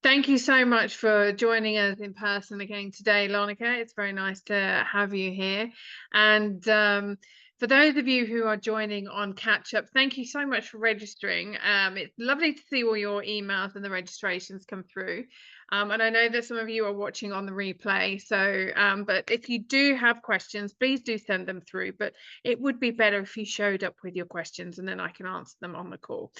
Thank you so much for joining us in person again today, Lonica. It's very nice to have you here. And for those of you who are joining on catch up, thank you so much for registering. It's lovely to see all your emails and the registrations come through. And I know that some of you are watching on the replay. So, but if you do have questions, please do send them through. But it would be better if you showed up with your questions and then I can answer them on the call.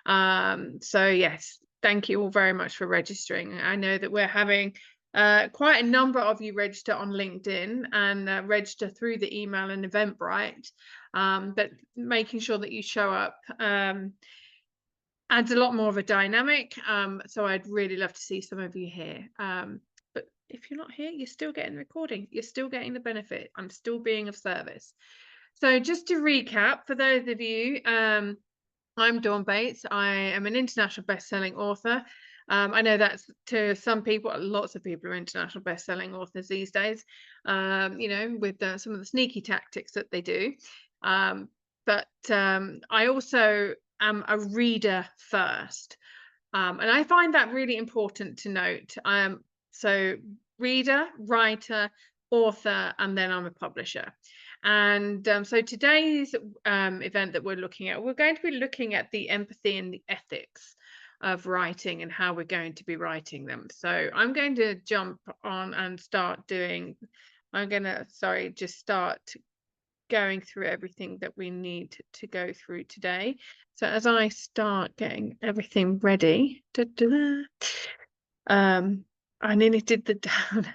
So, yes. Thank you all very much for registering. I know that we're having quite a number of you register on LinkedIn and register through the email and Eventbrite, but making sure that you show up adds a lot more of a dynamic. So I'd really love to see some of you here. But if you're not here, you're still getting the recording. You're still getting the benefit. I'm still being of service. So just to recap, for those of you, I'm Dawn Bates. I am an international best-selling author. I know that's to some people, lots of people are international best-selling authors these days, with some of the sneaky tactics that they do. But I also am a reader first. And I find that really important to note. So reader, writer, author, and then I'm a publisher. And so today's event that we're looking at, we're going to be looking at the empathy and the ethics of writing and how we're going to be writing them. So I'm going to jump on and start just start going through everything that we need to go through today. So as I start getting everything ready, I nearly did the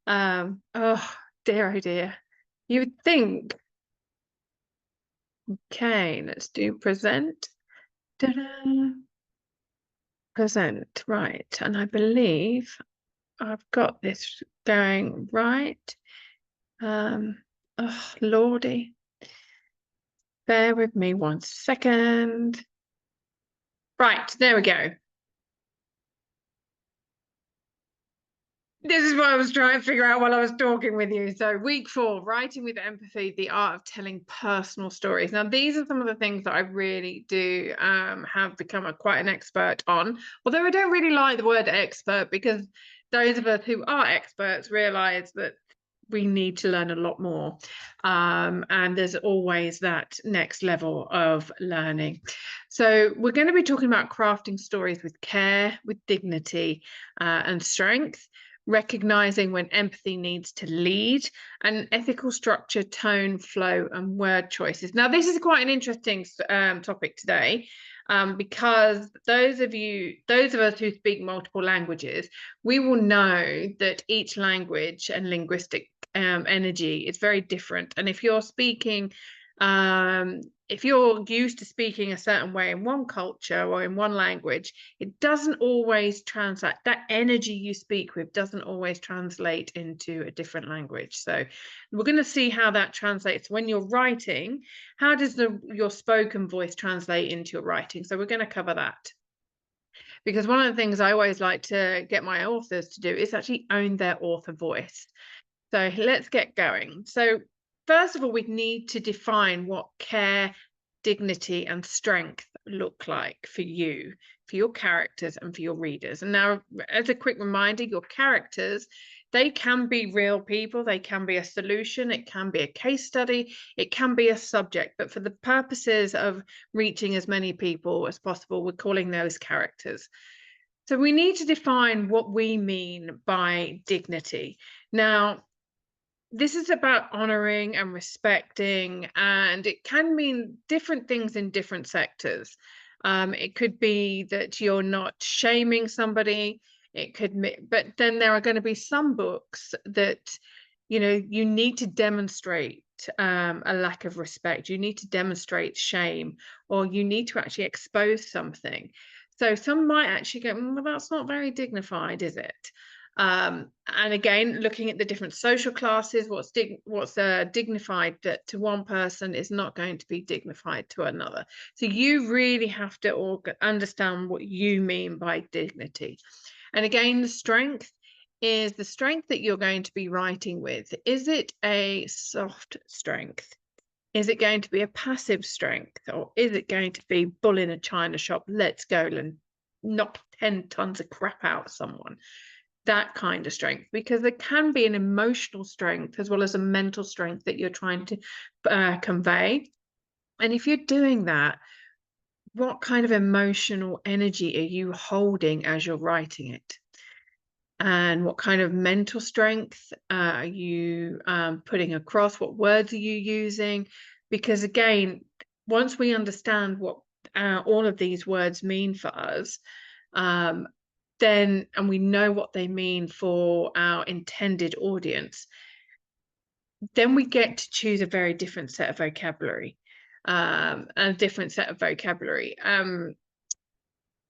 down. Oh dear. You would think. Okay, let's do present. Ta-da. Present, right. And I believe I've got this going right. Oh, Lordy. Bear with me 1 second. Right, there we go. This is what I was trying to figure out while I was talking with you. So week 4, writing with empathy, the art of telling personal stories. Now, these are some of the things that I really do have become quite an expert on. Although I don't really like the word expert, because those of us who are experts realize that we need to learn a lot more. And there's always that next level of learning. So we're going to be talking about crafting stories with care, with dignity, and strength, recognizing when empathy needs to lead, and ethical structure, tone, flow, and word choices. Now, this is quite an interesting topic today, because those of us who speak multiple languages, we will know that each language and linguistic energy is very different. And if you're speaking, if you're used to speaking a certain way in one culture or in one language, it doesn't always translate. That energy you speak with doesn't always translate into a different language. So we're going to see how that translates when you're writing. How does your spoken voice translate into your writing? So we're going to cover that, because one of the things I always like to get my authors to do is actually own their author voice. So let's get going. So first of all, we need to define what care, dignity, and strength look like for you, for your characters, and for your readers. And now, as a quick reminder, your characters, they can be real people, they can be a solution, it can be a case study, it can be a subject. But for the purposes of reaching as many people as possible, we're calling those characters. So we need to define what we mean by dignity. Now, this is about honoring and respecting, and it can mean different things in different sectors. It could be that you're not shaming somebody. It could be, but then there are going to be some books that, you need to demonstrate a lack of respect. You need to demonstrate shame, or you need to actually expose something. So some might actually go, well, that's not very dignified, is it? And again, looking at the different social classes, what's dignified to one person is not going to be dignified to another. So you really have to understand what you mean by dignity. And again, the strength is the strength that you're going to be writing with. Is it a soft strength? Is it going to be a passive strength? Or is it going to be bull in a china shop? Let's go and 10 tons of crap out of someone. That kind of strength, because there can be an emotional strength as well as a mental strength that you're trying to convey. And if you're doing that, what kind of emotional energy are you holding as you're writing it? And what kind of mental strength are you putting across? What words are you using? Because again, once we understand what all of these words mean for us, then, and we know what they mean for our intended audience, then we get to choose a very different set of vocabulary, and a different set of vocabulary.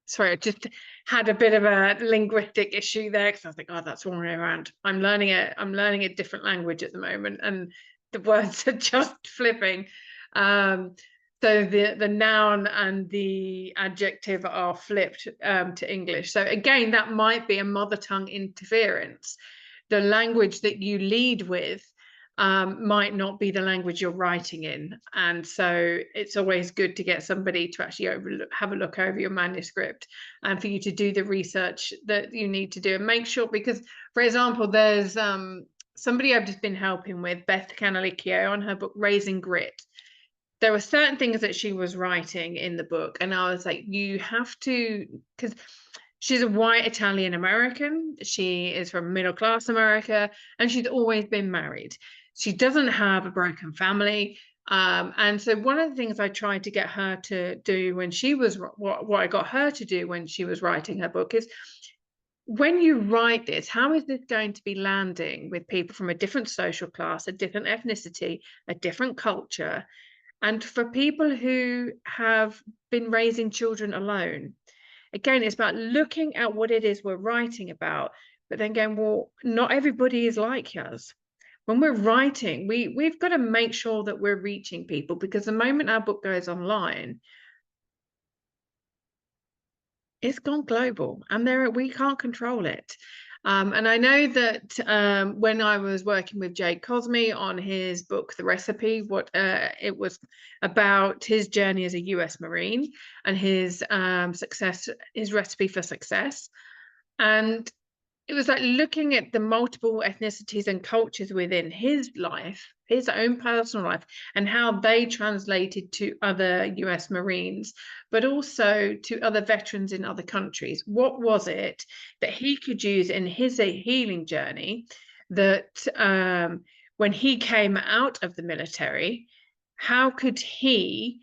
Sorry, I just had a bit of a linguistic issue there because I was like, oh, that's wrong way around. I'm learning a different language at the moment, and the words are just flipping. So the noun and the adjective are flipped to English. So again, that might be a mother tongue interference. The language that you lead with might not be the language you're writing in. And so it's always good to get somebody to actually have a look over your manuscript and for you to do the research that you need to do and make sure, because, for example, there's somebody I've just been helping with, Beth Canalicchio, on her book, Raising Grit. There were certain things that she was writing in the book, and I was like, you have to, because she's a white Italian American. She is from middle class America, and she's always been married. She doesn't have a broken family. And so one of the things I tried to get her to do when she was, what I got her to do when she was writing her book is, when you write this, how is this going to be landing with people from a different social class, a different ethnicity, a different culture? And for people who have been raising children alone, again, it's about looking at what it is we're writing about, but then going, well, not everybody is like us. When we're writing, we've got to make sure that we're reaching people, because the moment our book goes online, it's gone global, and we can't control it. And I know that when I was working with Jake Cosme on his book, The Recipe, it was about his journey as a US Marine and his recipe for success. And it was like looking at the multiple ethnicities and cultures within his life, his own personal life, and how they translated to other US Marines, but also to other veterans in other countries. What was it that he could use in his healing journey that when he came out of the military, how could he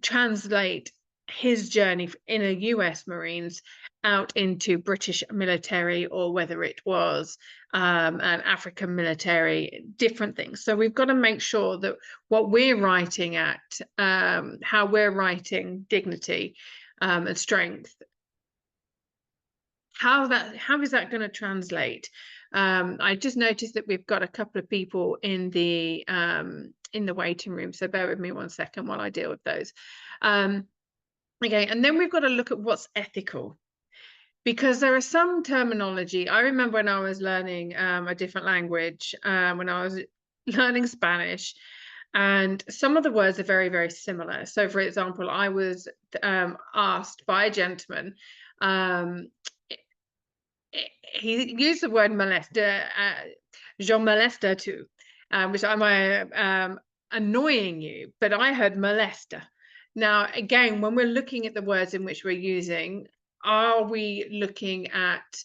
translate his journey in a US Marines out into British military, or whether it was an African military, different things. So we've got to make sure that what we're writing at, how we're writing dignity and strength, how is that going to translate? I just noticed that we've got a couple of people in the waiting room, so bear with me 1 second while I deal with those. Okay, and then we've got to look at what's ethical, because there are some terminology. I remember when I was learning a different language, when I was learning Spanish, and some of the words are very, very similar. So, for example, I was asked by a gentleman, he used the word molester, je moleste tu, which am I annoying you? But I heard molester. Now, again, when we're looking at the words in which we're using, are we looking at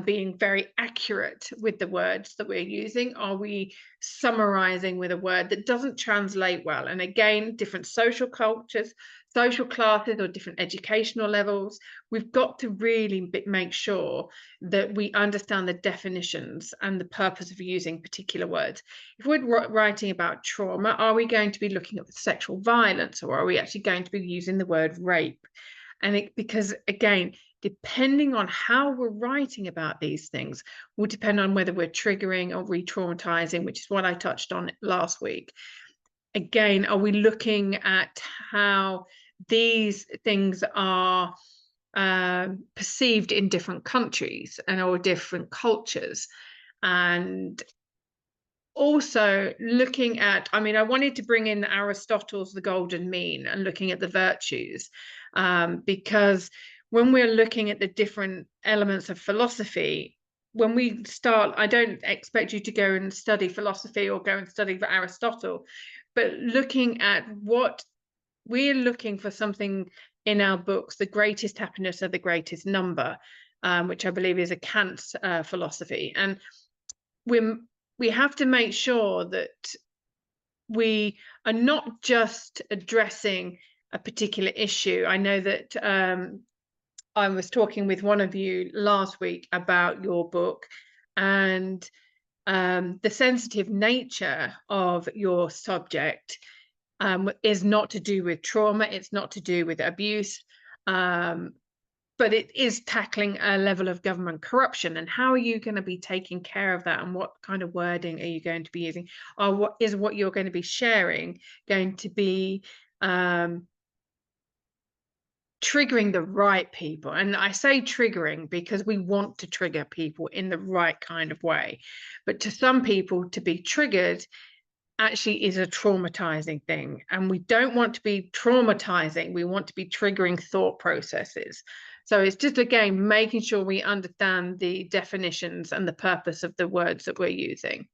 being very accurate with the words that we're using? Are we summarizing with a word that doesn't translate well? And again, different social cultures, social classes, or different educational levels, we've got to really make sure that we understand the definitions and the purpose of using particular words. If we're writing about trauma, are we going to be looking at sexual violence, or are we actually going to be using the word rape? And because again, depending on how we're writing about these things will depend on whether we're triggering or re-traumatizing, which is what I touched on last week. Again, are we looking at how these things are perceived in different countries or different cultures? And also looking at, I mean, I wanted to bring in Aristotle's The Golden Mean and looking at the virtues, because when we're looking at the different elements of philosophy, when we start, I don't expect you to go and study philosophy or go and study for Aristotle, but looking at what we're looking for, something in our books, the greatest happiness of the greatest number, which I believe is a Kant philosophy. And we have to make sure that we are not just addressing a particular issue. I know that I was talking with one of you last week about your book, and the sensitive nature of your subject is not to do with trauma, it's not to do with abuse, but it is tackling a level of government corruption. And how are you going to be taking care of that, and what kind of wording are you going to be using, or what you're going to be sharing going to be triggering the right people? And I say triggering because we want to trigger people in the right kind of way, but to some people, to be triggered actually is a traumatizing thing, and we don't want to be traumatizing, we want to be triggering thought processes. So it's just, again, making sure we understand the definitions and the purpose of the words that we're using.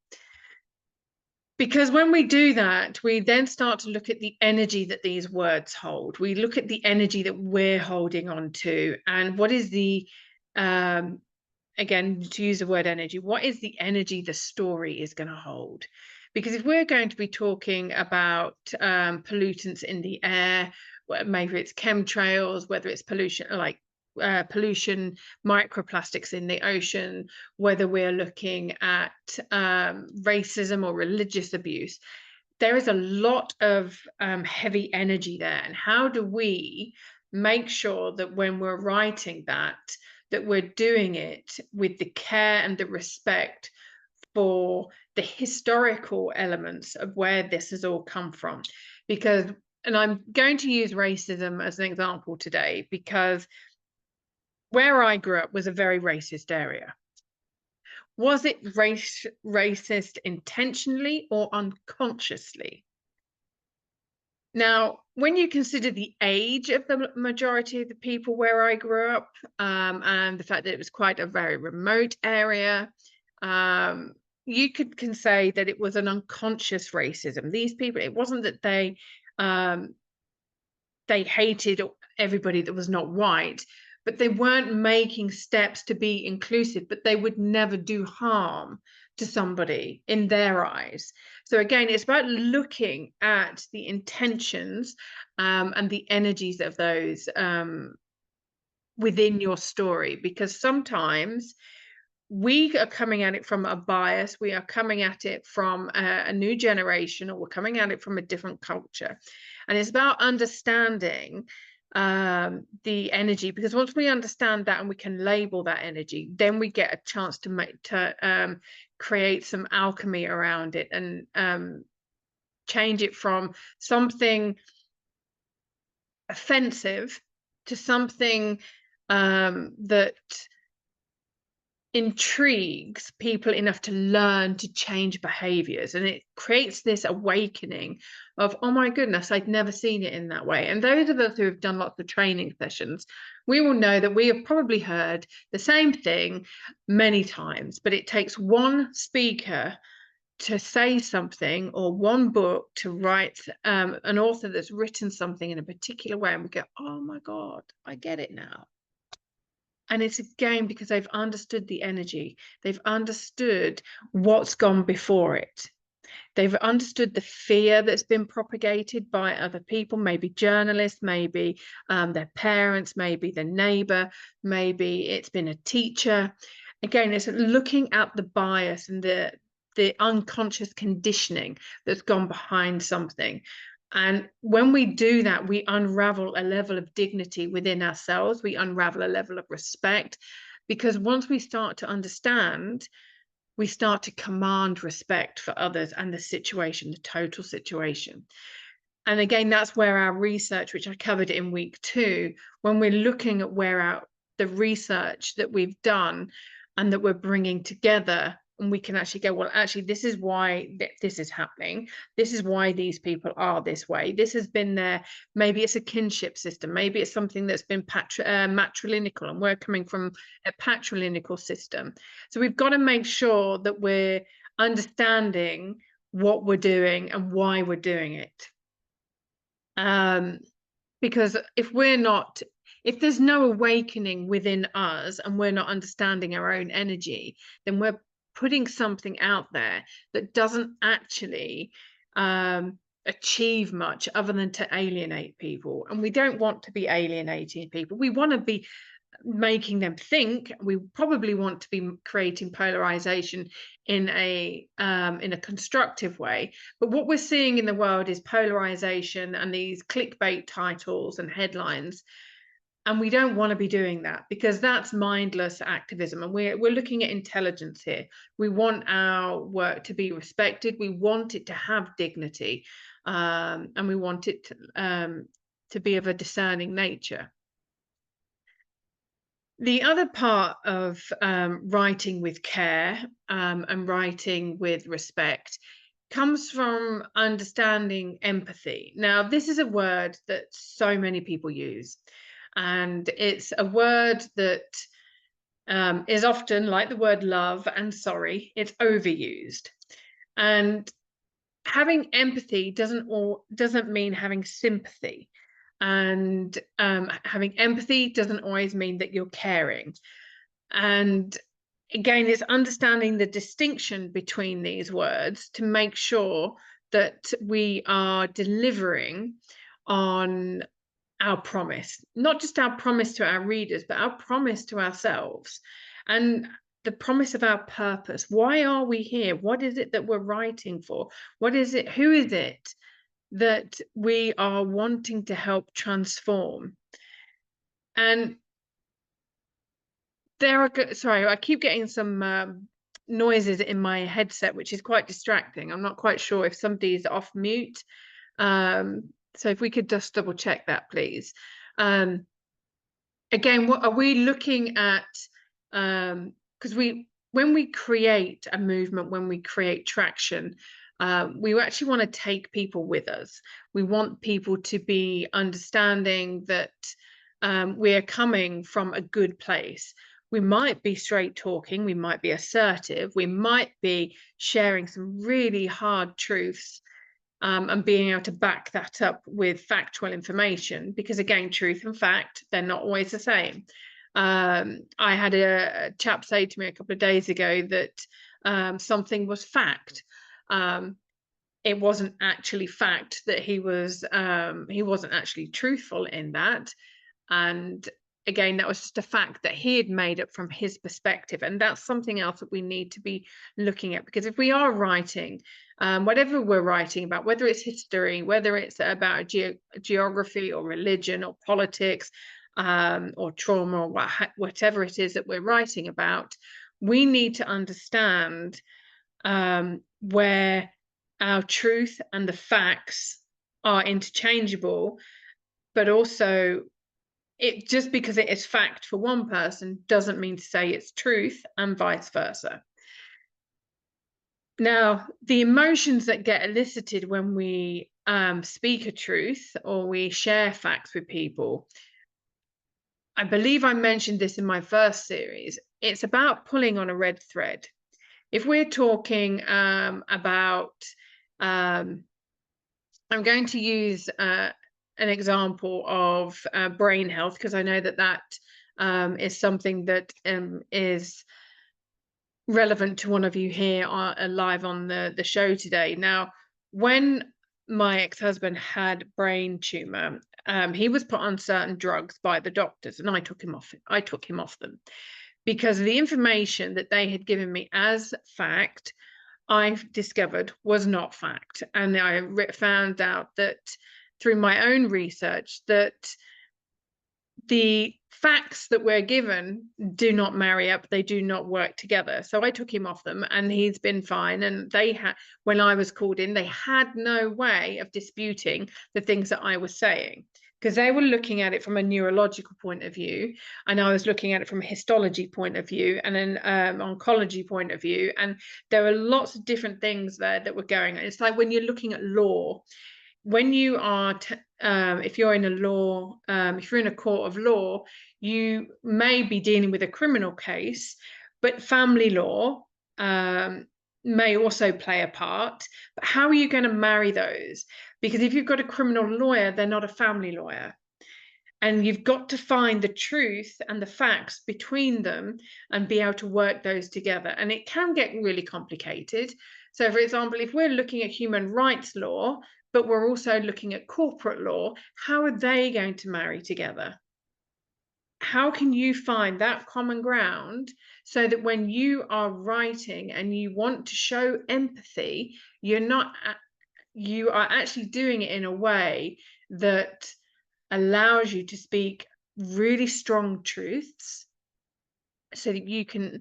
Because when we do that, we then start to look at the energy that these words hold. We look at the energy that we're holding on to, and what is the, again, to use the word energy, what is the energy the story is going to hold? Because if we're going to be talking about pollutants in the air, maybe it's chemtrails, whether it's pollution, like pollution, microplastics in the ocean, whether we're looking at racism or religious abuse, there is a lot of heavy energy there. And how do we make sure that when we're writing that we're doing it with the care and the respect for the historical elements of where this has all come from? Because, and I'm going to use racism as an example today, because where I grew up was a very racist area. Was it racist intentionally or unconsciously? Now, when you consider the age of the majority of the people where I grew up, and the fact that it was quite a very remote area, you can say that it was an unconscious racism. These people, it wasn't that they hated everybody that was not white, but they weren't making steps to be inclusive, but they would never do harm to somebody in their eyes. So again, it's about looking at the intentions and the energies of those within your story, because sometimes we are coming at it from a bias, we are coming at it from a new generation, or we're coming at it from a different culture. And it's about understanding the energy, because once we understand that and we can label that energy, then we get a chance to create some alchemy around it, and change it from something offensive to something that intrigues people enough to learn to change behaviors. And it creates this awakening of, oh my goodness, I'd never seen it in that way. And those of us who have done lots of training sessions, we will know that we have probably heard the same thing many times, but it takes one speaker to say something, or one book to write, an author that's written something in a particular way, and we go, oh my God, I get it now. And it's again because they've understood the energy. They've understood what's gone before it. They've understood the fear that's been propagated by other people, maybe journalists, maybe their parents, maybe the neighbor, maybe it's been a teacher. Again, it's looking at the bias and the unconscious conditioning that's gone behind something. And when we do that, we unravel a level of dignity within ourselves. We unravel a level of respect, because once we start to understand, we start to command respect for others and the situation, the total situation. And again, that's where our research, which I covered in week 2, when we're looking at where the research that we've done and that we're bringing together and we can actually go, well, actually, this is why this is happening. This is why these people are this way. This has been there. Maybe it's a kinship system. Maybe it's something that's been matrilineal, and we're coming from a patrilineal system. So we've got to make sure that we're understanding what we're doing and why we're doing it. Because if there's no awakening within us and we're not understanding our own energy, then we're putting something out there that doesn't actually achieve much other than to alienate people. And we don't want to be alienating people. We want to be making them think. We probably want to be creating polarization in a constructive way. But what we're seeing in the world is polarization and these clickbait titles and headlines. And we don't want to be doing that, because that's mindless activism. And we're looking at intelligence here. We want our work to be respected. We want it to have dignity, and we want it to be of a discerning nature. The other part of writing with care and writing with respect comes from understanding empathy. Now, this is a word that so many people use, and it's a word that is often, like the word love and sorry, it's overused. And having empathy doesn't mean having sympathy. And having empathy doesn't always mean that you're caring. And again, it's understanding the distinction between these words to make sure that we are delivering on our promise, not just our promise to our readers, but our promise to ourselves, and the promise of our purpose. Why are we here? What is it that we're writing for? What is it? Who is it that we are wanting to help transform? And sorry, I keep getting some noises in my headset, which is quite distracting. I'm not quite sure if somebody's off mute. So if we could just double check that, please. Again, what are we looking at? Because when we create a movement, when we create traction, we actually want to take people with us. We want people to be understanding that we are coming from a good place. We might be straight talking, we might be assertive, we might be sharing some really hard truths, and being able to back that up with factual information, because again, truth and fact, they're not always the same. I had a chap say to me a couple of days ago that something was fact. It wasn't actually fact, that he wasn't actually truthful in that. And again, that was just a fact that he had made up from his perspective. And that's something else that we need to be looking at, because if we are writing, whatever we're writing about, whether it's history, whether it's about geography or religion or politics, or trauma, or whatever it is that we're writing about, we need to understand where our truth and the facts are interchangeable, but also just because it is fact for one person doesn't mean to say it's truth, and vice versa. Now, the emotions that get elicited when we speak a truth or we share facts with people, I believe I mentioned this in my first series, it's about pulling on a red thread. If we're talking about, I'm going to use an example of brain health, because I know that is something that is relevant to one of you here live on the show today. Now, when my ex-husband had brain tumor, he was put on certain drugs by the doctors, and I took him off them, because the information that they had given me as fact, I discovered was not fact. And I found out that through my own research that the facts that we're given do not marry up, they do not work together. So I took him off them, and he's been fine. And when I was called in, they had no way of disputing the things that I was saying. because they were looking at it from a neurological point of view, and I was looking at it from a histology point of view and an oncology point of view, and there were lots of different things there that were going on. It's like when you're looking at law, when you are if you're in a law, if you're in a court of law, you may be dealing with a criminal case, but family law may also play a part. But how are you going to marry those? Because if you've got a criminal lawyer, they're not a family lawyer. And you've got to find the truth and the facts between them and be able to work those together. And it can get really complicated. So, for example, if we're looking at human rights law, but we're also looking at corporate law, how are they going to marry together? How can you find that common ground so that when you are writing and you want to show empathy, you are actually doing it in a way that allows you to speak really strong truths so that you can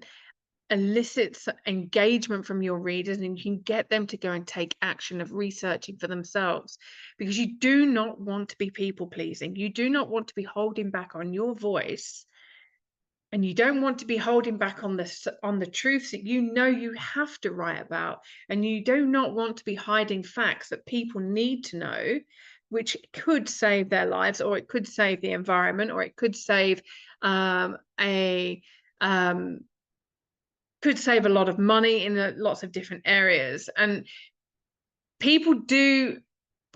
elicit engagement from your readers and you can get them to go and take action of researching for themselves, because you do not want to be people pleasing. You do not want to be holding back on your voice, and you don't want to be holding back on the truths that you know you have to write about, and you do not want to be hiding facts that people need to know, which could save their lives, or it could save the environment, or it could save could save a lot of money in lots of different areas. And people do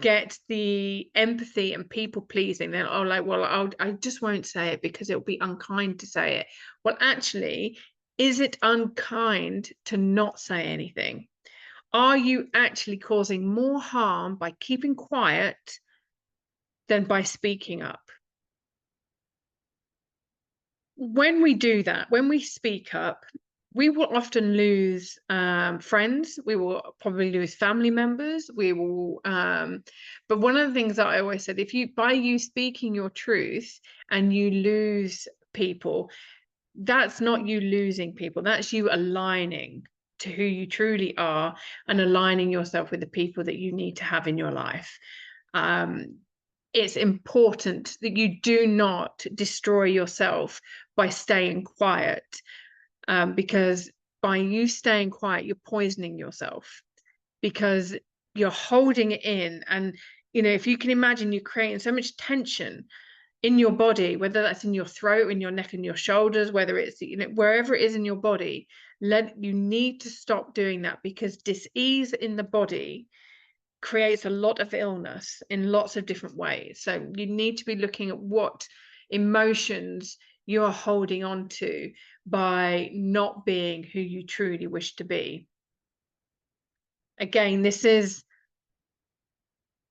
get the empathy and people pleasing. They're like, well, I just won't say it because it'll be unkind to say it. Well, actually, is it unkind to not say anything? Are you actually causing more harm by keeping quiet than by speaking up? When we do that, when we speak up, we will often lose friends. We will probably lose family members. We will, but one of the things that I always said, by you speaking your truth and you lose people, that's not you losing people. That's you aligning to who you truly are and aligning yourself with the people that you need to have in your life. It's important that you do not destroy yourself by staying quiet, because by you staying quiet, you're poisoning yourself, because you're holding it in. And, if you can imagine, you're creating so much tension in your body, whether that's in your throat, in your neck and your shoulders, whether it's, wherever it is in your body, you need to stop doing that, because dis-ease in the body creates a lot of illness in lots of different ways. So you need to be looking at what emotions you're holding on to by not being who you truly wish to be. Again, this is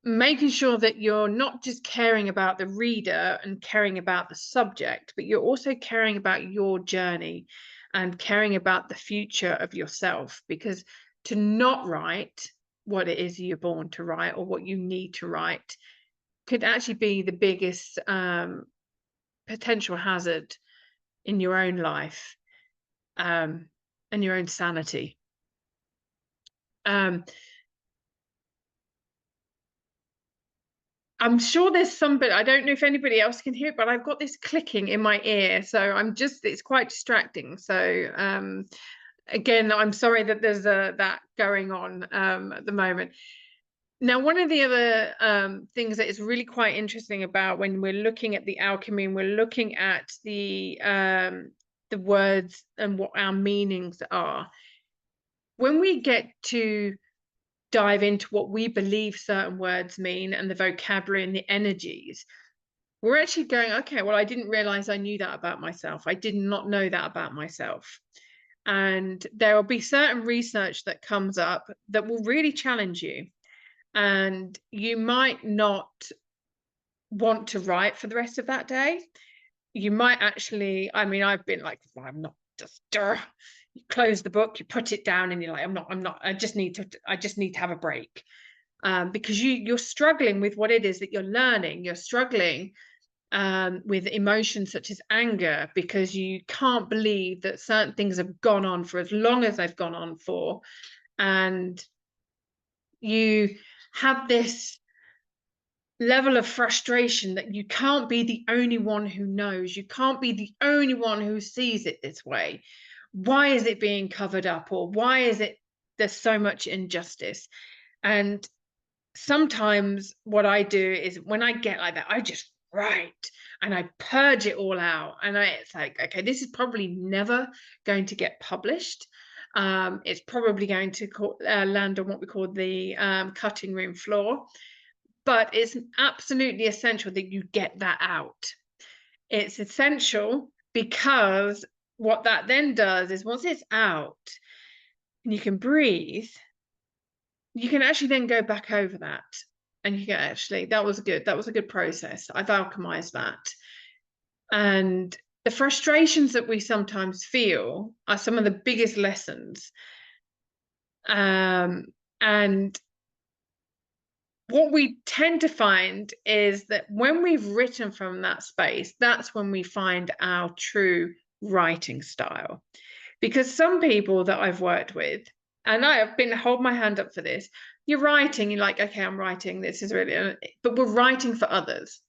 making sure that you're not just caring about the reader and caring about the subject, but you're also caring about your journey and caring about the future of yourself, because to not write what it is you're born to write or what you need to write could actually be the biggest potential hazard in your own life, and your own sanity. I'm sure there's somebody, I don't know if anybody else can hear it, but I've got this clicking in my ear, so it's quite distracting. So again, I'm sorry that there's that going on at the moment. Now, one of the other things that is really quite interesting about when we're looking at the alchemy and we're looking at the words and what our meanings are, when we get to dive into what we believe certain words mean and the vocabulary and the energies, we're actually going, okay, well, I didn't realize I knew that about myself. I did not know that about myself. And there will be certain research that comes up that will really challenge you. And you might not want to write for the rest of that day. You might actually, I've been like, well, I'm not just, you close the book, you put it down and you're like, I'm not, I just need to have a break. Because you're struggling with what it is that you're learning. You're struggling with emotions such as anger, because you can't believe that certain things have gone on for as long as they've gone on for. And you have this level of frustration that you can't be the only one who knows. You can't be the only one who sees it this way. Why is it being covered up? Or why is it there's so much injustice? And sometimes what I do is when I get like that, I just write and I purge it all out. And it's like, okay, this is probably never going to get published. It's probably going to land on what we call the cutting room floor. But it's absolutely essential that you get that out. It's essential because what that then does is once it's out and you can breathe, you can actually then go back over that and you can actually, that was a good process. I've alchemized that. And the frustrations that we sometimes feel are some of the biggest lessons. And what we tend to find is that when we've written from that space, that's when we find our true writing style. Because some people that I've worked with, and I have been hold my hand up for this, you're writing, you're like, okay, I'm writing, this is really, but we're writing for others.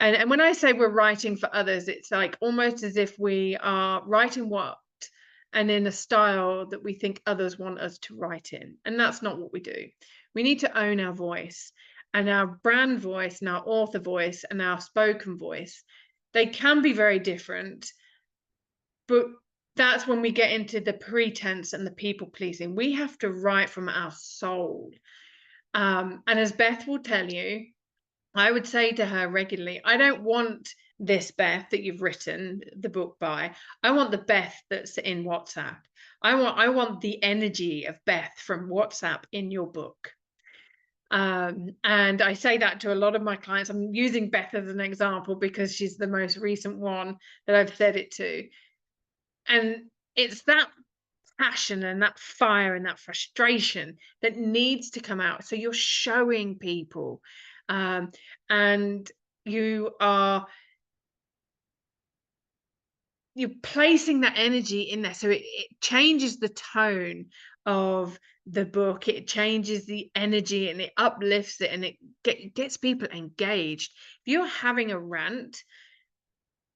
And when I say we're writing for others, it's like almost as if we are writing what and in a style that we think others want us to write in. And that's not what we do. We need to own our voice, and our brand voice and our author voice and our spoken voice. They can be very different, but that's when we get into the pretense and the people pleasing. We have to write from our soul. And as Beth will tell you, I would say to her regularly, I don't want this Beth that you've written the book by. I want the Beth that's in WhatsApp. I want the energy of Beth from WhatsApp in your book. And I say that to a lot of my clients. I'm using Beth as an example because she's the most recent one that I've said it to. And it's that passion and that fire and that frustration that needs to come out. So you're showing people, and you're placing that energy in there, so it changes the tone of the book, it changes the energy and it uplifts it, and it gets people engaged. If you're having a rant,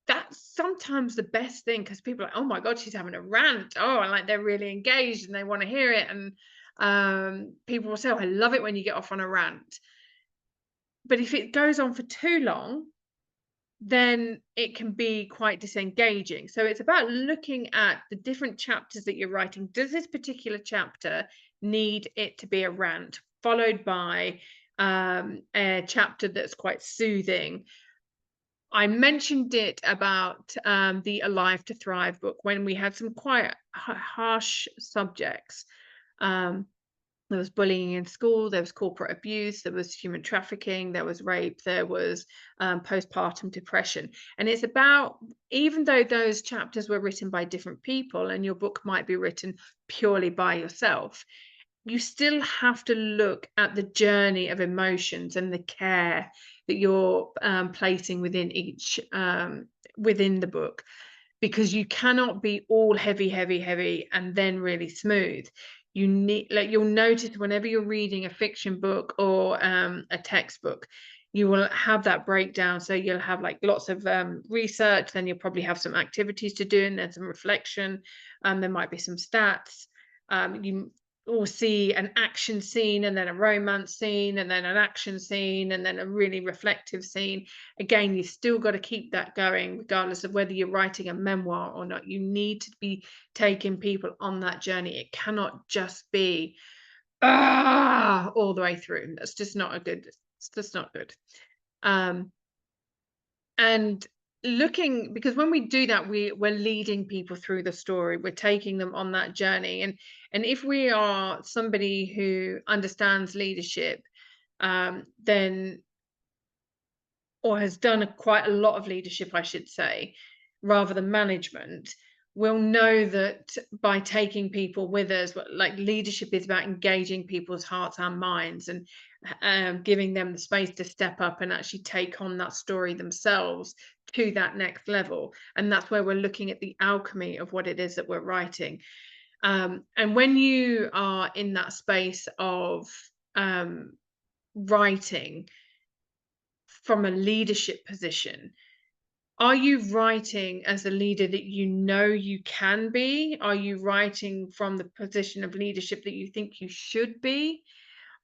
that's sometimes the best thing, because people are like, oh my god, she's having a rant, oh, and like they're really engaged and they want to hear it. And people will say, oh, I love it when you get off on a rant. But if it goes on for too long, then it can be quite disengaging. So it's about looking at the different chapters that you're writing. Does this particular chapter need it to be a rant, followed by a chapter that's quite soothing? I mentioned it about the Alive to Thrive book when we had some quite harsh subjects. There was bullying in school, there was corporate abuse, there was human trafficking, there was rape, there was postpartum depression. And it's about, even though those chapters were written by different people and your book might be written purely by yourself, you still have to look at the journey of emotions and the care that you're placing within each within the book, because you cannot be all heavy and then really smooth. You need, like, you'll notice whenever you're reading a fiction book or a textbook, you will have that breakdown. So you'll have like lots of research, then you'll probably have some activities to do, and then some reflection, there might be some stats. You will see an action scene, and then a romance scene, and then an action scene, and then a really reflective scene. Again, you still got to keep that going regardless of whether you're writing a memoir or not. You need to be taking people on that journey. It cannot just be all the way through. That's just not a good, it's just not good. And looking, because when we do that, we're leading people through the story, we're taking them on that journey. And if we are somebody who understands leadership, then, or has done quite a lot of leadership, I should say, rather than management, we'll know that by taking people with us, like, leadership is about engaging people's hearts and minds, and giving them the space to step up and actually take on that story themselves to that next level. And that's where we're looking at the alchemy of what it is that we're writing. And when you are in that space of writing, from a leadership position. Are you writing as a leader that you know you can be? Are you writing from the position of leadership that you think you should be?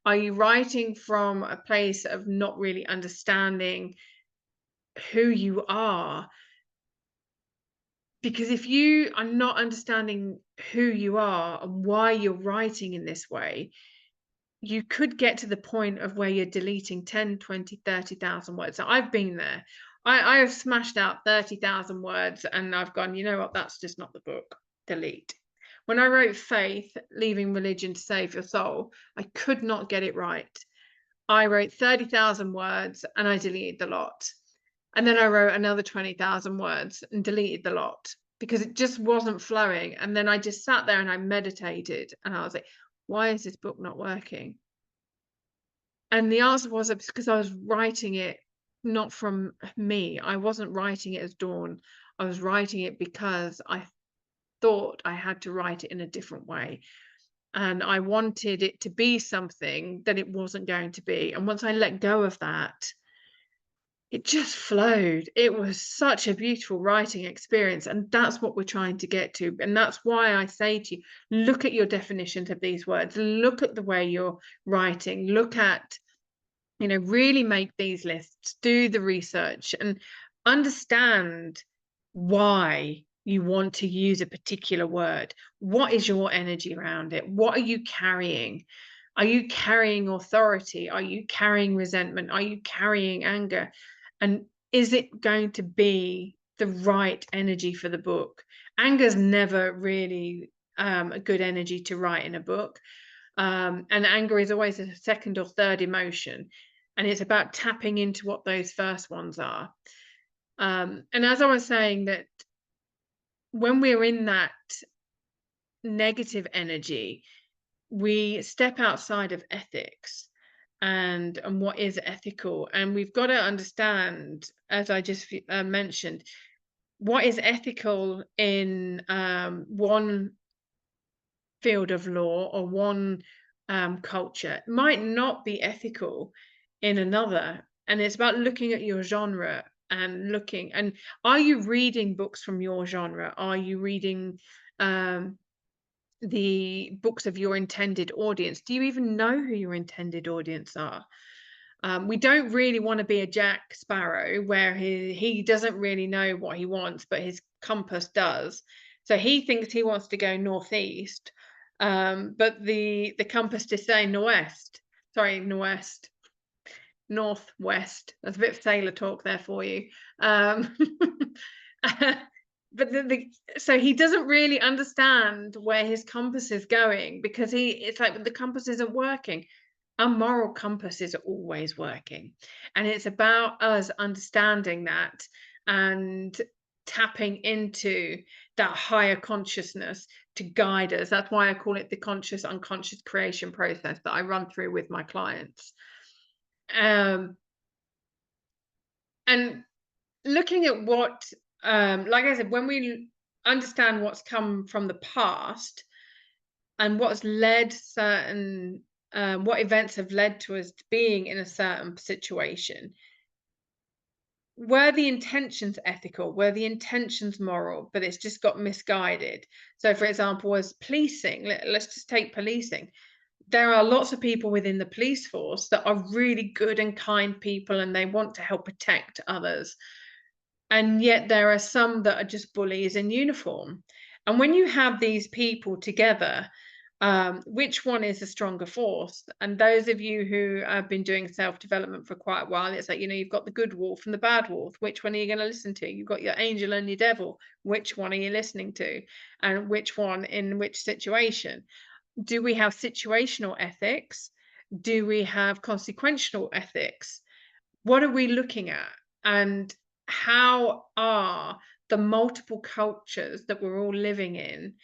Are you writing from a place of not really understanding who you are? Because if you are not understanding who you are and why you're writing in this way, you could get to the point of where you're deleting 10, 20, 30,000 words. So I've been there. I have smashed out 30,000 words and I've gone, you know what, that's just not the book. Delete. When I wrote Faith, Leaving Religion to Save Your Soul, I could not get it right. I wrote 30,000 words and I deleted the lot. And then I wrote another 20,000 words and deleted the lot because it just wasn't flowing. And then I just sat there and I meditated and I was like, why is this book not working? And the answer was it's because I was writing it not from me. I wasn't writing it as Dawn. I was writing it because I thought I had to write it in a different way. And I wanted it to be something that it wasn't going to be. And once I let go of that, it just flowed. It was such a beautiful writing experience, and that's what we're trying to get to. And that's why I say to you, look at your definitions of these words, look at the way you're writing, look at, really make these lists, do the research, and understand why you want to use a particular word. What is your energy around it? What are you carrying? Are you carrying authority? Are you carrying resentment? Are you carrying anger? And is it going to be the right energy for the book? Anger's never really a good energy to write in a book. And anger is always a second or third emotion. And it's about tapping into what those first ones are. And as I was saying, that when we're in that negative energy, we step outside of ethics and what is ethical. And we've got to understand, as I just mentioned, what is ethical in one field of law or one culture might not be ethical in another. And it's about looking at your genre and looking, and are you reading books from your genre? Are you reading the books of your intended audience? Do you even know who your intended audience are? We don't really want to be a Jack Sparrow where he doesn't really know what he wants, but his compass does. So he thinks he wants to go northeast, but the compass is saying northwest. Sorry, northwest. Northwest. That's a bit of sailor talk there for you. But so he doesn't really understand where his compass is going because it's like the compass isn't working. Our moral compass is always working, and it's about us understanding that and tapping into that higher consciousness to guide us. That's why I call it the conscious unconscious creation process that I run through with my clients. And looking at what, like I said, when we understand what's come from the past and what's led certain, what events have led to us being in a certain situation, were the intentions ethical? Were the intentions moral? But it's just got misguided. So, for example, as policing, let's just take policing. There are lots of people within the police force that are really good and kind people and they want to help protect others. And yet there are some that are just bullies in uniform. And when you have these people together, which one is the stronger force? And those of you who have been doing self-development for quite a while, it's like, you've got the good wolf and the bad wolf. Which one are you going to listen to? You've got your angel and your devil. Which one are you listening to? And which one in which situation? Do we have situational ethics? Do we have consequential ethics? What are we looking at? And how are the multiple cultures that we're all living in?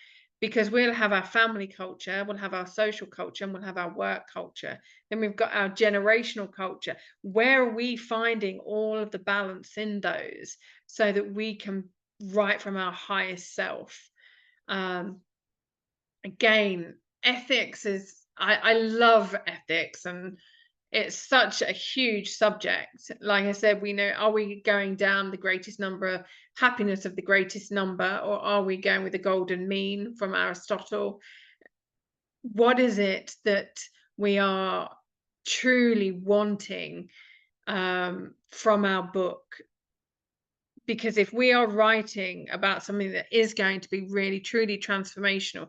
Because we'll have our family culture, we'll have our social culture, and we'll have our work culture. Then we've got our generational culture. Where are we finding all of the balance in those so that we can write from our highest self? Again, ethics is, I love ethics, and it's such a huge subject. Like I said, we know, are we going down the greatest number, happiness of the greatest number, or are we going with the golden mean from Aristotle? What is it that we are truly wanting from our book? Because if we are writing about something that is going to be really truly transformational,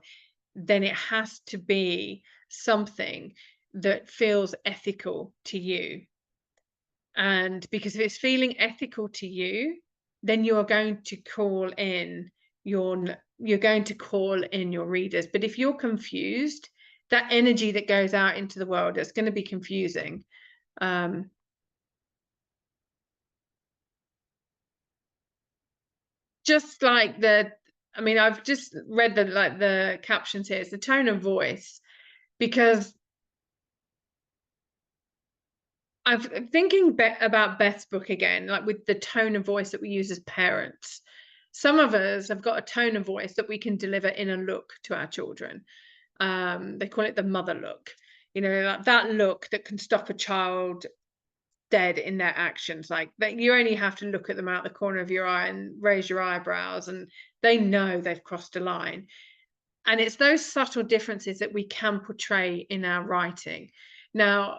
then it has to be something that feels ethical to you. And because if it's feeling ethical to you, then you are going to call in you're going to call in your readers. But if you're confused, that energy that goes out into the world, it's going to be confusing. Just like I mean, I've just read the captions here. It's the tone of voice, because I'm thinking about Beth's book again, like with the tone of voice that we use as parents. Some of us have got a tone of voice that we can deliver in a look to our children. They call it the mother look. You know, that look that can stop a child dead in their actions. Like that, you only have to look at them out the corner of your eye and raise your eyebrows, and they know they've crossed a line. And it's those subtle differences that we can portray in our writing. Now,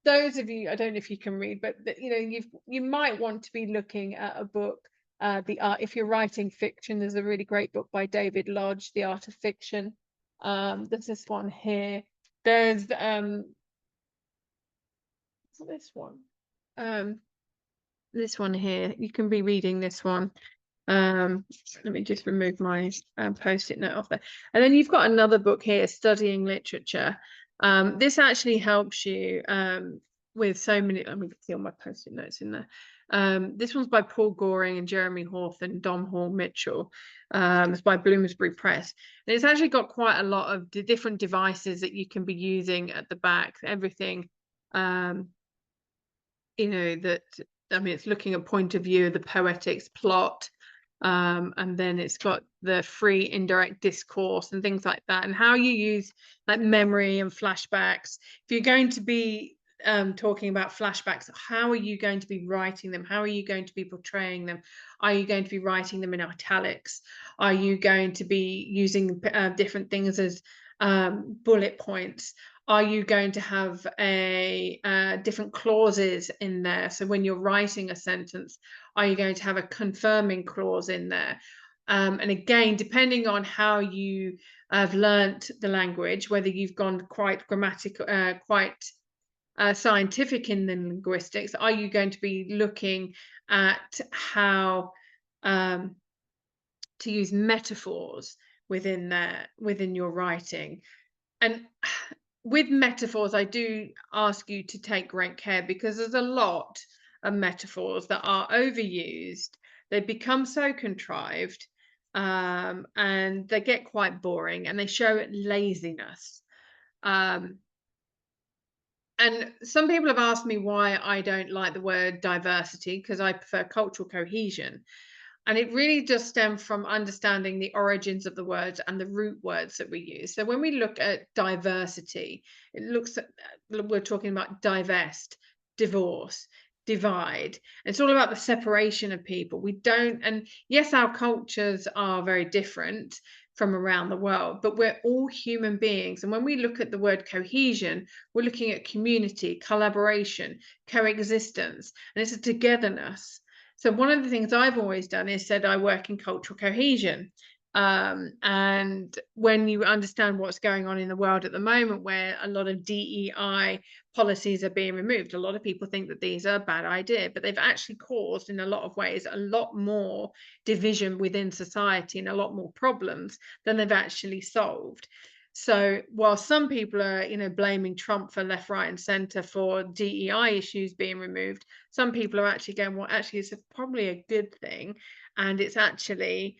those of you, I don't know if you can read, but you know, you might want to be looking at a book. The art, if you're writing fiction, there's a really great book by David Lodge, The Art of Fiction. There's this one here. There's this one. This one here. You can be reading this one. Let me just remove my post-it note off there. And then you've got another book here, Studying Literature. This actually helps you with so many. Let me see all my post-it notes in there. This one's by Paul Goring and Jeremy Hawthorne, Dom Hall Mitchell. It's by Bloomsbury Press. And it's actually got quite a lot of different devices that you can be using at the back. Everything, you know, that, I mean, it's looking at point of view, the poetics, plot, and then it's got the free indirect discourse and things like that, and how you use like memory and flashbacks. If you're going to be talking about flashbacks, how are you going to be writing them? How are you going to be portraying them? Are you going to be writing them in italics? Are you going to be using different things as bullet points? Are you going to have different clauses in there? So when you're writing a sentence, are you going to have a confirming clause in there? And again, depending on how you have learnt the language, whether you've gone quite grammatical, quite scientific in the linguistics, are you going to be looking at how to use metaphors within your writing? And with metaphors, I do ask you to take great care, because there's a lot of metaphors that are overused. They become so contrived, and they get quite boring, and they show laziness. And some people have asked me why I don't like the word diversity, because I prefer cultural cohesion. And it really just stems from understanding the origins of the words and the root words that we use. So when we look at diversity, it looks at, we're talking about divest, divorce, divide. It's all about the separation of people. We don't, and yes, our cultures are very different from around the world, but we're all human beings. And when we look at the word cohesion, we're looking at community, collaboration, coexistence, and it's a togetherness. So one of the things I've always done is said I work in cultural cohesion. And when you understand what's going on in the world at the moment, where a lot of DEI policies are being removed, a lot of people think that these are a bad idea, but they've actually caused, in a lot of ways, a lot more division within society and a lot more problems than they've actually solved. So while some people are, you know, blaming Trump for left, right, and centre for DEI issues being removed, some people are actually going, well, actually, it's probably a good thing. And it's actually,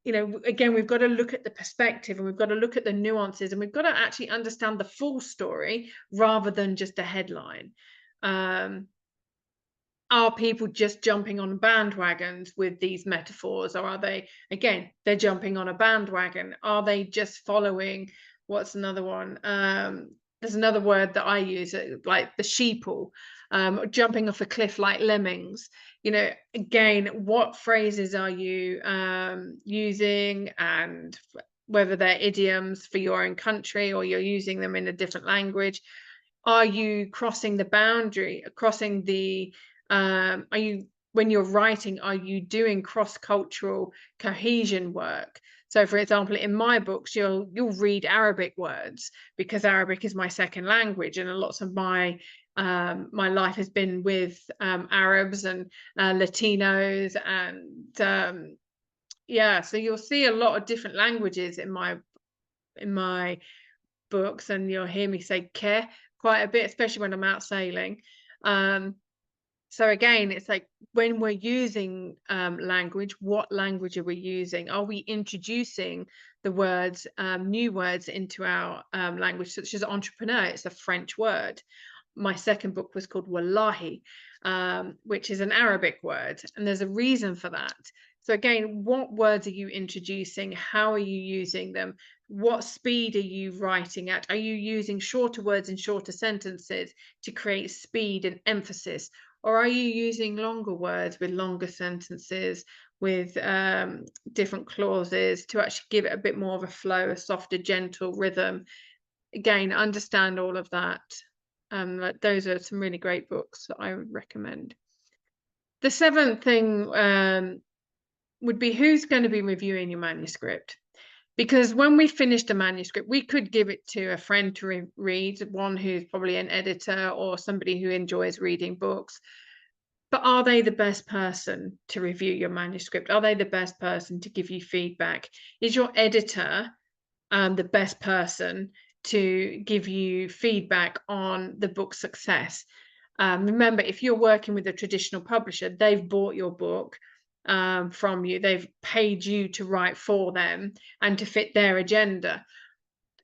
you know, again, we've got to look at the perspective, and we've got to look at the nuances, and we've got to actually understand the full story rather than just a headline. Are people just jumping on bandwagons with these metaphors, or are they, again, they're jumping on a bandwagon? Are they just following, what's another one? There's another word that I use, like the sheeple, jumping off a cliff like lemmings. Again, what phrases are you using, and whether they're idioms for your own country or you're using them in a different language. Are you crossing the boundary, crossing the, are you, when you're writing, are you doing cross-cultural cohesion work? So, for example, in my books, you'll read Arabic words because Arabic is my second language, and lots of my my life has been with Arabs and Latinos, and yeah, so you'll see a lot of different languages in my books, and you'll hear me say "ke" quite a bit, especially when I'm out sailing. Um, so again, it's like when we're using language, what language are we using? Are we introducing the words, new words into our language, such as entrepreneur? It's a French word. My second book was called Wallahi, which is an Arabic word, and there's a reason for that. So again, what words are you introducing? How are you using them? What speed are you writing at? Are you using shorter words and shorter sentences to create speed and emphasis? Or are you using longer words with longer sentences, with different clauses to actually give it a bit more of a flow, a softer, gentle rhythm? Again, understand all of that. Like, those are some really great books that I would recommend. The seventh thing would be, who's going to be reviewing your manuscript? Because when we finished a manuscript, we could give it to a friend to read, one who's probably an editor or somebody who enjoys reading books. But are they the best person to review your manuscript? Are they the best person to give you feedback? Is your editor the best person to give you feedback on the book's success? Remember, if you're working with a traditional publisher, they've bought your book from you. They've paid you to write for them and to fit their agenda.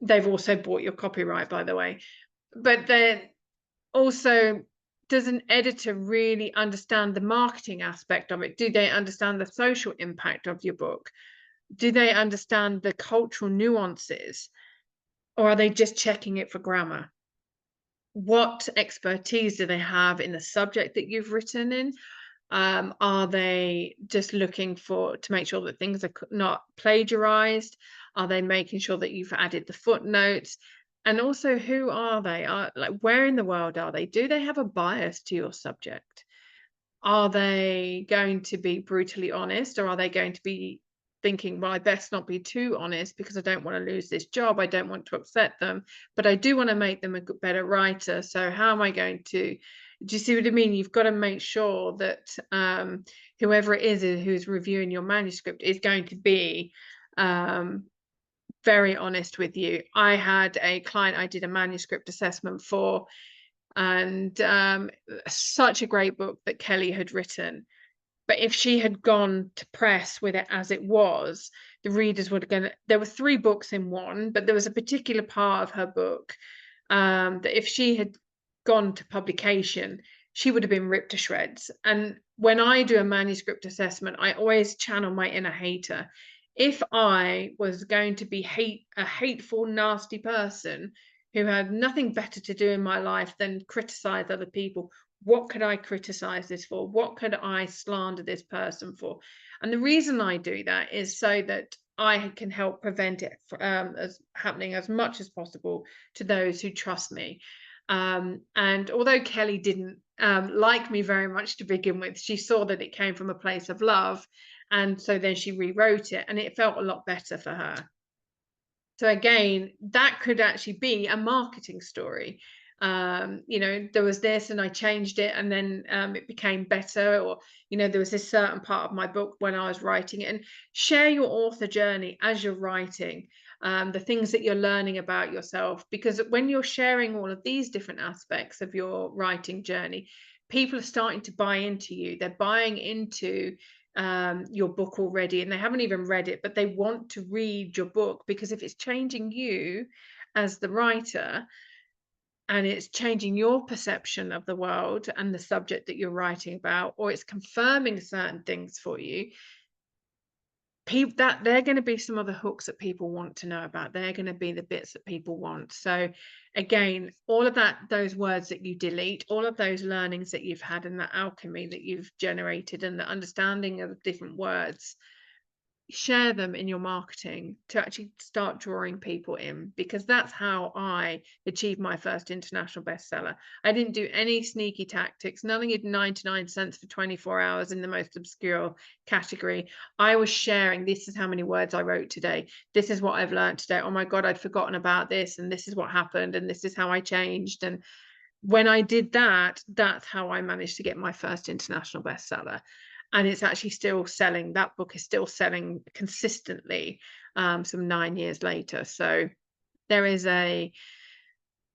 They've also bought your copyright, by the way. But then also, does an editor really understand the marketing aspect of it? Do they understand the social impact of your book? Do they understand the cultural nuances? Or are they just checking it for grammar? What expertise do they have in the subject that you've written in? Are they just looking to make sure that things are not plagiarized? Are they making sure that you've added the footnotes? And also, who are they? Like, where in the world are they? Do they have a bias to your subject? Are they going to be brutally honest, or are they going to be thinking, well, I best not be too honest because I don't want to lose this job. I don't want to upset them, but I do want to make them a better writer. So how am I going to, do you see what I mean? You've got to make sure that whoever it is who's reviewing your manuscript is going to be very honest with you. I had a client I did a manuscript assessment for, and such a great book that Kelly had written. But if she had gone to press with it as it was, the readers would have gone. There were 3 books in one, but there was a particular part of her book that if she had gone to publication, she would have been ripped to shreds. And when I do a manuscript assessment, I always channel my inner hater. If I was going to be a hateful, nasty person who had nothing better to do in my life than criticize other people, what could I criticize this for? What could I slander this person for? And the reason I do that is so that I can help prevent it as happening as much as possible to those who trust me. And although Kelly didn't like me very much to begin with, she saw that it came from a place of love. And so then she rewrote it, and it felt a lot better for her. So again, that could actually be a marketing story. There was this and I changed it, and then it became better. Or, there was this certain part of my book when I was writing it. And share your author journey as you're writing, the things that you're learning about yourself. Because when you're sharing all of these different aspects of your writing journey, people are starting to buy into you. They're buying into your book already, and they haven't even read it, but they want to read your book, because if it's changing you as the writer and it's changing your perception of the world and the subject that you're writing about, or it's confirming certain things for you, that they're going to be some of the hooks that people want to know about. They're going to be the bits that people want. So again, all of those words that you delete, all of those learnings that you've had, and that alchemy that you've generated, and the understanding of different words, share them in your marketing to actually start drawing people in, because that's how I achieved my first international bestseller. I didn't do any sneaky tactics, nothing at 99 cents for 24 hours in the most obscure category. I was sharing, this is how many words I wrote today, this is what I've learned today, oh my god, I'd forgotten about this, and this is what happened, and this is how I changed. And when I did that, that's how I managed to get my first international bestseller. And it's actually still selling. That book is still selling consistently, some 9 years later. So there's a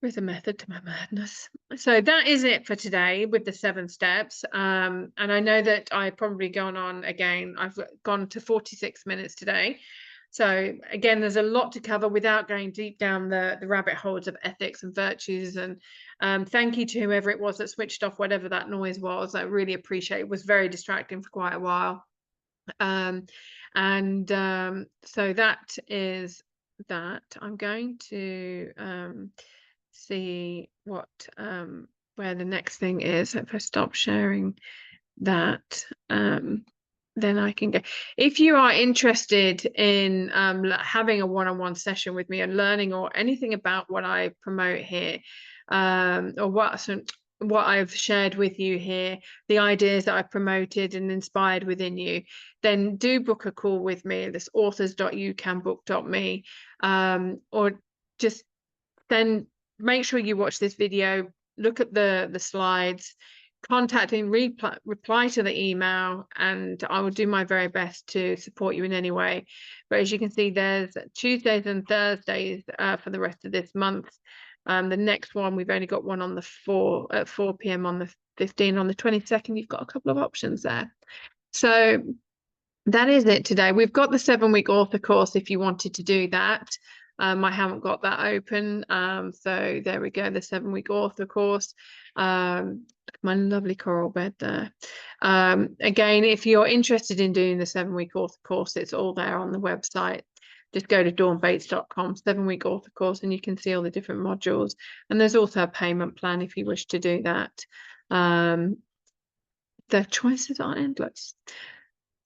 method to my madness. So that is it for today with the 7 steps. And I know that I've probably gone on again. I've gone to 46 minutes today. So again, there's a lot to cover without going deep down the rabbit holes of ethics and virtues. And thank you to whoever it was that switched off whatever that noise was. I really appreciate it. It was very distracting for quite a while. So that is that. I'm going to see what where the next thing is. If I stop sharing that, then I can go. If you are interested in having a one-on-one session with me and learning or anything about what I promote here, or what I've shared with you here, the ideas that I've promoted and inspired within you, then do book a call with me. This authors.youcanbook.me, or just then make sure you watch this video, look at the slides, contact me, reply to the email, and I will do my very best to support you in any way. But as you can see, there's Tuesdays and Thursdays for the rest of this month. The next one, we've only got one on the at 4 p.m. on the 15th. On the 22nd, you've got a couple of options there. So that is it today. We've got the 7-week author course if you wanted to do that. I haven't got that open. So there we go, the 7-week author course. My lovely coral bed there. Again, if you're interested in doing the 7-week author course, it's all there on the website. Just go to dawnbates.com, 7-week author course, and you can see all the different modules. And there's also a payment plan if you wish to do that. The choices are endless.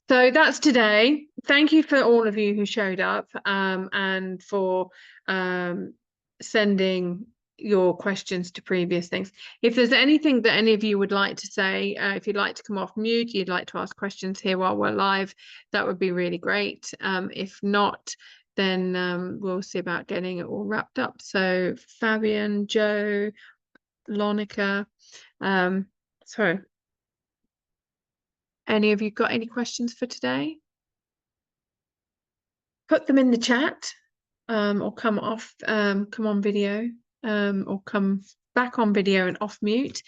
So that's today. Thank you for all of you who showed up, and for sending your questions to previous things. If there's anything that any of you would like to say, if you'd like to come off mute, you'd like to ask questions here while we're live, that would be really great. If not, then we'll see about getting it all wrapped up. So Fabian, Joe, Lonica, sorry. Any of you got any questions for today? Put them in the chat, or come on video, or come back on video and off mute.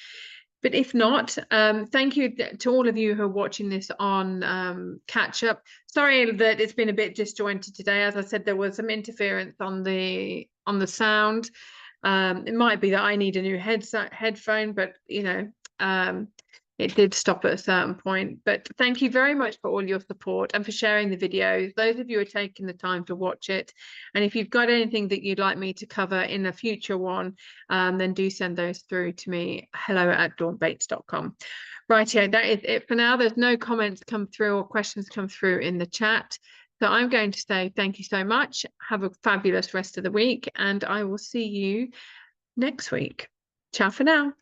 But if not, thank you to all of you who are watching this on catch up. Sorry that it's been a bit disjointed today. As I said, there was some interference on the sound. It might be that I need a new headphone, but you know, it did stop at a certain point. But thank you very much for all your support and for sharing the videos. Those of you who are taking the time to watch it. And if you've got anything that you'd like me to cover in a future one, then do send those through to me, hello@dawnbates.com. Rightio, that is it for now. There's no comments come through or questions come through in the chat. So I'm going to say thank you so much. Have a fabulous rest of the week, and I will see you next week. Ciao for now.